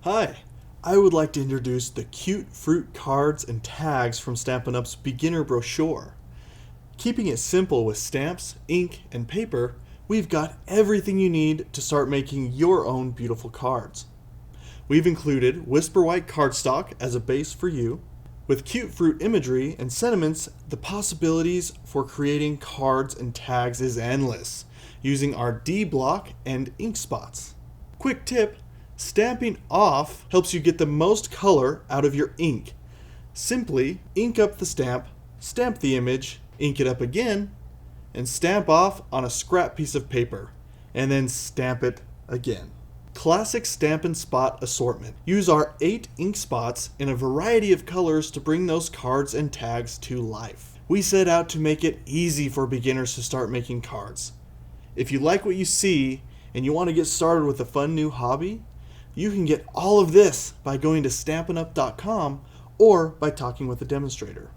Hi, I would like to introduce the cute fruit cards and tags from Stampin' Up's beginner brochure. Keeping it simple with stamps, ink, and paper, we've got everything you need to start making your own beautiful cards. We've included Whisper White cardstock as a base for you. With cute fruit imagery and sentiments, the possibilities for creating cards and tags is endless, using our D block and ink spots. Quick tip: stamping off helps you get the most color out of your ink. Simply ink up the stamp the image, ink it up again, and stamp off on a scrap piece of paper, and then stamp it again. Classic Stampin' Spot assortment. Use our 8 ink spots in a variety of colors to bring those cards and tags to life. We set out to make it easy for beginners to start making cards. If you like what you see and you want to get started with a fun new hobby, you can get all of this by going to stampinup.com or by talking with a demonstrator.